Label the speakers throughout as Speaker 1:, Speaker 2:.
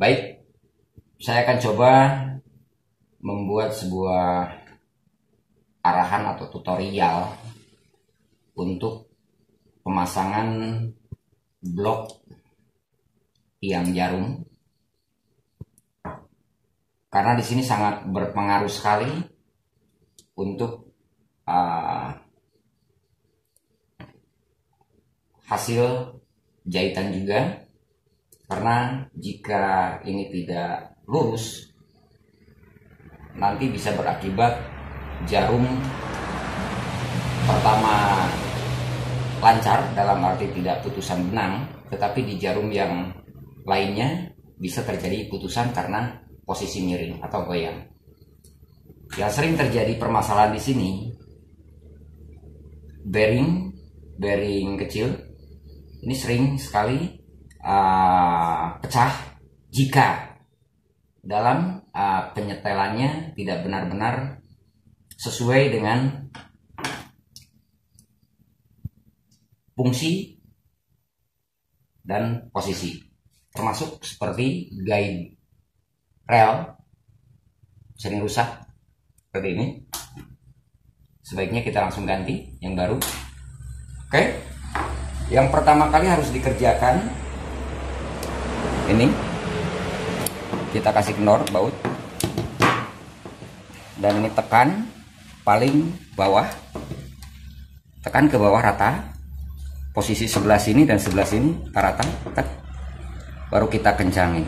Speaker 1: Baik, saya akan coba membuat sebuah arahan atau tutorial untuk pemasangan blok tiang jarum, karena di sini sangat berpengaruh sekali untuk hasil jahitan juga. Karena jika ini tidak lurus, nanti bisa berakibat jarum pertama lancar, dalam arti tidak putusan benang, tetapi di jarum yang lainnya bisa terjadi putusan karena posisi miring atau goyang. Yang sering terjadi permasalahan di sini, bearing kecil ini sering sekali pecah jika dalam penyetelannya tidak benar-benar sesuai dengan fungsi dan posisi, termasuk seperti guide rel sering rusak seperti ini. Sebaiknya kita langsung ganti yang baru. Oke, yang pertama kali harus dikerjakan ini, kita kasih kendor baut, dan ini tekan paling bawah, tekan ke bawah rata, posisi sebelah sini dan sebelah sini rata, baru kita kencangin.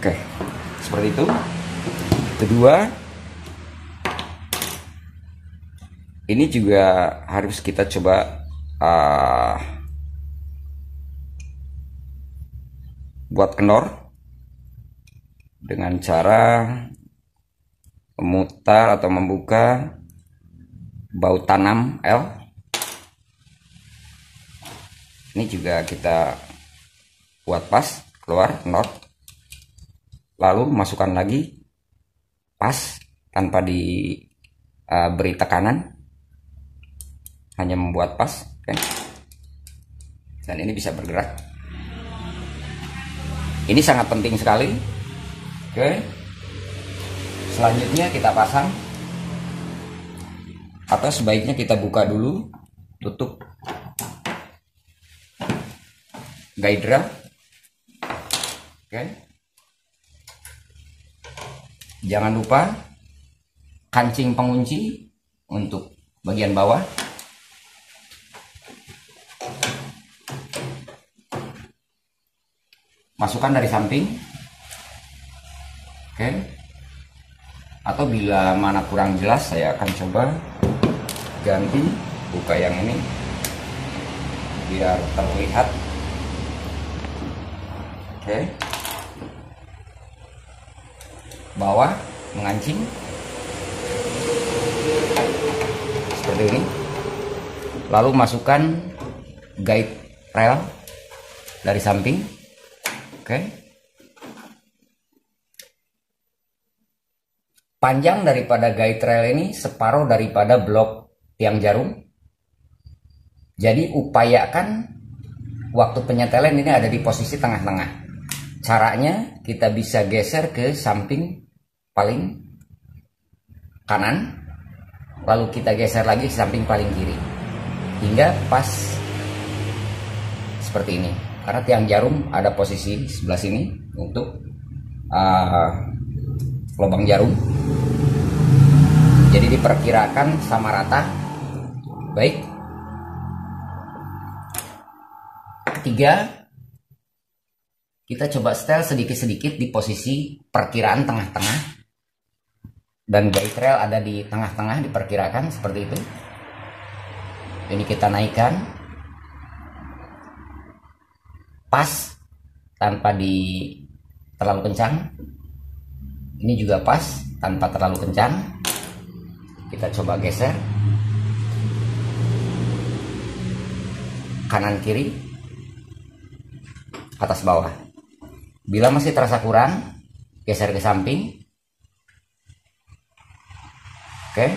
Speaker 1: Oke, seperti itu. Kedua, ini juga harus kita coba buat kendor dengan cara memutar atau membuka baut tanam L. Ini juga kita buat pas, keluar kendor, lalu masukkan lagi pas tanpa diberi tekanan, hanya membuat pas. Oke. Dan ini bisa bergerak. Ini sangat penting sekali. Oke. Selanjutnya kita pasang, atau sebaiknya kita buka dulu, tutup guide rail. Oke. Jangan lupa kancing pengunci untuk bagian bawah. Masukkan dari samping. Oke. Atau bila mana kurang jelas, saya akan coba ganti, buka yang ini biar terlihat. Oke. Bawah mengancing seperti ini, lalu masukkan guide rail dari samping. Oke. Panjang daripada guide rail ini separuh daripada blok tiang jarum, jadi upayakan waktu penyetelan ini ada di posisi tengah-tengah. Caranya kita bisa geser ke samping paling kanan, lalu kita geser lagi ke samping paling kiri hingga pas seperti ini. Karena tiang jarum ada posisi sebelah sini untuk lubang jarum, jadi diperkirakan sama rata. Baik. Ketiga, kita coba setel sedikit-sedikit di posisi perkiraan tengah-tengah, dan guide rail ada di tengah-tengah, diperkirakan seperti itu. Ini kita naikkan pas tanpa terlalu kencang. Ini juga pas tanpa terlalu kencang. Kita coba geser kanan kiri, atas bawah. Bila masih terasa kurang, geser ke samping. Oke,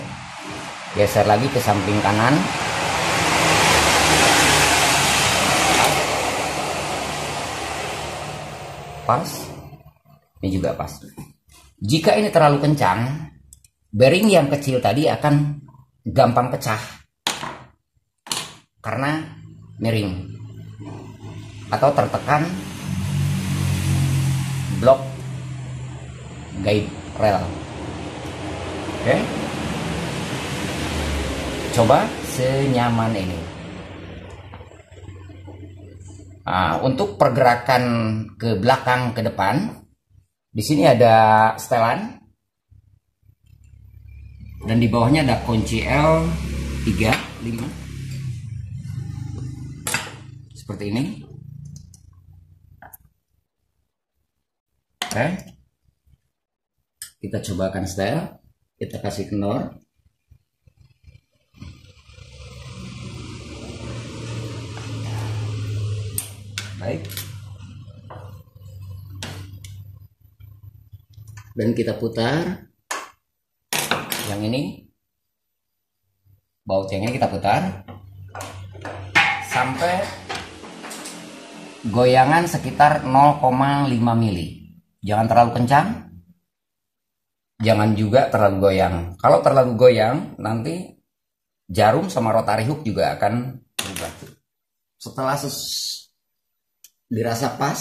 Speaker 1: geser lagi ke samping kanan. Pas, ini juga pas. Jika ini terlalu kencang, bearing yang kecil tadi akan gampang pecah karena miring atau tertekan blok guide rail. Oke, coba senyaman ini. Nah, untuk pergerakan ke belakang ke depan, di sini ada setelan dan di bawahnya ada kunci L35 seperti ini. Oke, kita cobakan setel, kita kasih kendor. Baik, dan kita putar yang ini, baut yang ini kita putar sampai goyangan sekitar 0,5 mili. Jangan terlalu kencang, jangan juga terlalu goyang. Kalau terlalu goyang, nanti jarum sama rotary hook juga akan berubah. Setelah dirasa pas,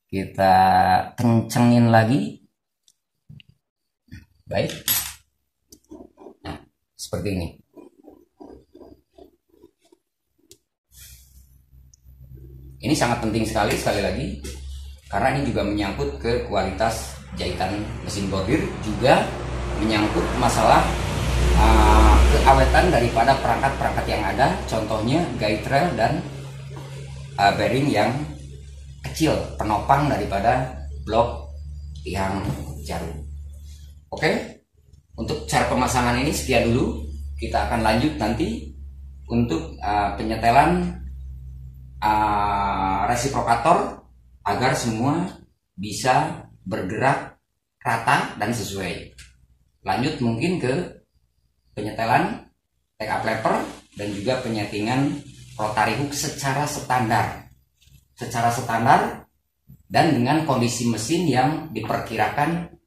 Speaker 1: kita kencengin lagi. Baik, nah, seperti ini. Ini sangat penting sekali lagi, karena ini juga menyangkut ke kualitas jahitan mesin bordir, juga menyangkut masalah keawetan daripada perangkat-perangkat yang ada, contohnya guide rail dan bearing yang kecil, penopang daripada blok tiang jarum. Oke, untuk cara pemasangan ini sekian dulu. Kita akan lanjut nanti untuk penyetelan resiprokator agar semua bisa bergerak rata dan sesuai. Lanjut mungkin ke penyetelan take-up lever dan juga penyetingan rotary hook secara standar dan dengan kondisi mesin yang diperkirakan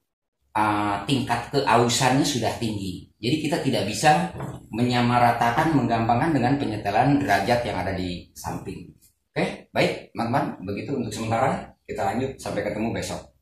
Speaker 1: tingkat keausannya sudah tinggi. Jadi kita tidak bisa menyamaratakan, menggampangkan dengan penyetelan derajat yang ada di samping. Oke, baik teman-teman, begitu untuk sementara. Kita lanjut, sampai ketemu besok.